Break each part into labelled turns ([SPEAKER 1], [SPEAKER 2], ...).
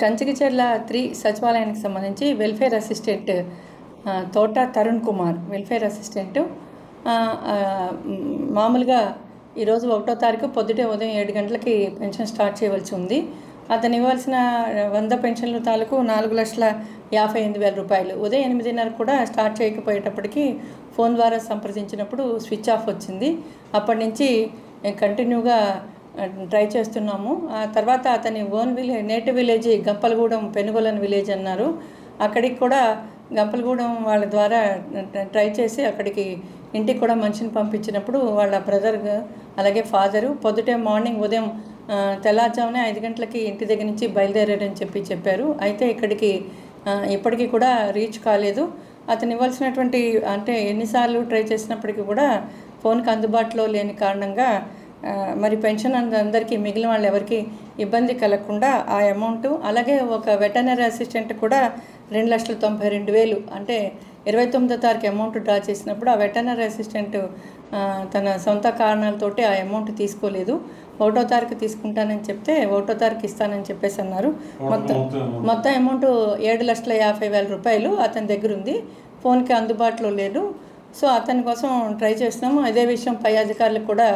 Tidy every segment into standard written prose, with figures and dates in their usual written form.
[SPEAKER 1] కంచికిచెర్ల 3 సచివాలయానికి సంబంధించి welfare assistant తోట తరుణ్ కుమార్ వెల్ఫేర్ అసిస్టెంట్ మామూలుగా ఈరోజు 1వ తారీఖు పొద్దుటే ఉదయం 7 గంటలకి పెన్షన్ స్టార్ట్ చేయవలసి ఉంది. అతను ఇవ్వాల్సిన 100 పెన్షన్ల తాలూకు 4,58,000 రూపాయలు. ఉదయం 8:30 కూడా స్టార్ట్ చేయకపోయేటప్పటికి ఫోన్ ద్వారా సంప్రదించినప్పుడు స్విచ్ ఆఫ్ వచ్చింది. అప్పటి నుంచి కంటిన్యూగా ట్రై చేస్తున్నాము. ఆ తర్వాత అతని own native village Gampalagudem Penugolanu village అన్నారు. అక్కడికి కూడా గంపలగూడెం వాళ్ళ ద్వారా ట్రై చేసి అక్కడికి ఇంటికి కూడా మనిషిని పంపించినప్పుడు వాళ్ళ బ్రదర్ అలాగే ఫాదరు పొద్దుటే మార్నింగ్ ఉదయం తెల్లారుజామునే 5 గంటలకి ఇంటి దగ్గర నుంచి బయలుదేరారని చెప్పారు. అయితే ఇప్పటికీ కూడా రీచ్ కాలేదు. అతను ఇవ్వాల్సినటువంటి అంటే ఎన్నిసార్లు ట్రై చేసినప్పటికీ కూడా ఫోన్కి అందుబాటులో లేని కారణంగా మరి పెన్షన్ అందరికీ మిగిలిన వాళ్ళు ఎవరికి ఇబ్బంది కలగకుండా ఆ అమౌంట్, అలాగే ఒక వెటర్నరీ అసిస్టెంట్ కూడా 2,92,000 అంటే 29వ తారీఖు అమౌంట్ డ్రా చేసినప్పుడు ఆ వెటర్నరీ అసిస్టెంట్ తన సొంత కారణాలతోటి ఆ అమౌంట్ తీసుకోలేదు. 1వ తారీఖు తీసుకుంటానని చెప్తే 1వ తారీఖు ఇస్తానని చెప్పేసి అన్నారు. మొత్తం అమౌంట్ 7,50,000 రూపాయలు అతని దగ్గర ఉంది. ఫోన్కి అందుబాటులో లేదు. సో అతని కోసం ట్రై చేస్తున్నాము. అదే విషయం పై అధికారులకు కూడా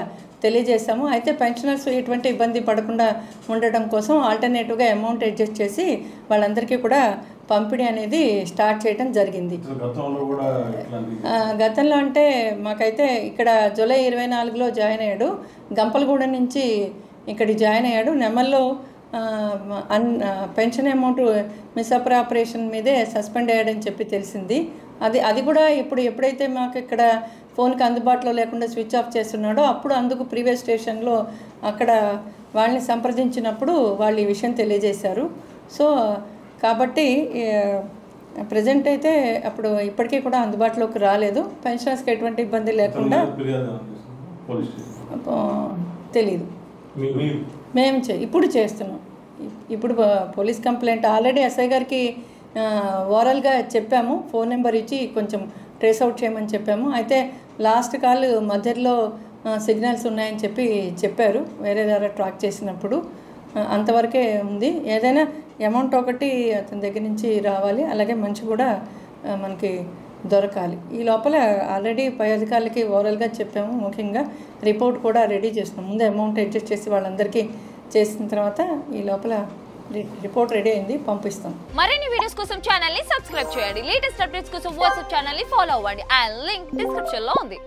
[SPEAKER 1] తెలియజేస్తాము. అయితే పెన్షనర్స్ ఎటువంటి ఇబ్బంది పడకుండా ఉండటం కోసం ఆల్టర్నేటివ్గా అమౌంట్ అడ్జస్ట్ చేసి వాళ్ళందరికీ కూడా పంపిణీ అనేది స్టార్ట్ చేయడం జరిగింది. గతంలో అంటే మాకైతే ఇక్కడ జూలై 24లో జాయిన్ అయ్యాడు. గంపలగూడెం నుంచి ఇక్కడ జాయిన్ అయ్యాడు. నెమల్లో పెన్షన్ అమౌంట్ మిస్అప్రాపరేషన్ మీదే సస్పెండ్ అయ్యాడని చెప్పి తెలిసింది. అది కూడా ఎప్పుడైతే మాకు ఇక్కడ ఫోన్కి అందుబాటులో లేకుండా స్విచ్ ఆఫ్ చేస్తున్నాడో అప్పుడు అందుకు ప్రీవియస్ స్టేషన్లో అక్కడ వాళ్ళని సంప్రదించినప్పుడు వాళ్ళు ఈ విషయం తెలియజేశారు. సో కాబట్టి ప్రజెంట్ అయితే అప్పుడు ఇప్పటికీ కూడా అందుబాటులోకి రాలేదు. పెన్షనర్స్కి ఎటువంటి ఇబ్బంది లేకుండా తెలీదు. మేము ఇప్పుడు చేస్తున్నాం. ఇప్పుడు పోలీస్ కంప్లైంట్ ఆల్రెడీ ఎస్ఐ గారికి ఓరల్గా చెప్పాము. ఫోన్ నెంబర్ ఇచ్చి కొంచెం ట్రేస్ అవుట్ చేయమని చెప్పాము. అయితే లాస్ట్ కాల్ మధ్యలో సిగ్నల్స్ ఉన్నాయని చెప్పారు. వేరే ద్వారా ట్రాక్ చేసినప్పుడు అంతవరకే ఉంది. ఏదైనా అమౌంట్ ఒకటి అతని దగ్గర నుంచి రావాలి, అలాగే మంచి కూడా మనకి దొరకాలి. ఈ లోపల ఆల్రెడీ పై అధికారులకి ఓరల్గా చెప్పాము. ముఖ్యంగా రిపోర్ట్ కూడా రెడీ చేస్తున్నాం. ముందు అమౌంట్ అడ్జస్ట్ చేసి వాళ్ళందరికీ చేసిన తర్వాత ఈ లోపల రిపోర్ట్ రెడీ అయింది, పంపిస్తాం.
[SPEAKER 2] మరిన్ని వీడియోస్ కోసం ఛానల్ ని సబ్స్క్రైబ్ చేయండి. లేటెస్ట్ అప్డేట్స్ కోసం వాట్సాప్ ఛానల్ ని ఫాలో అవ్వండి. ఆ లింక్ డిస్క్రిప్షన్ లో ఉంది.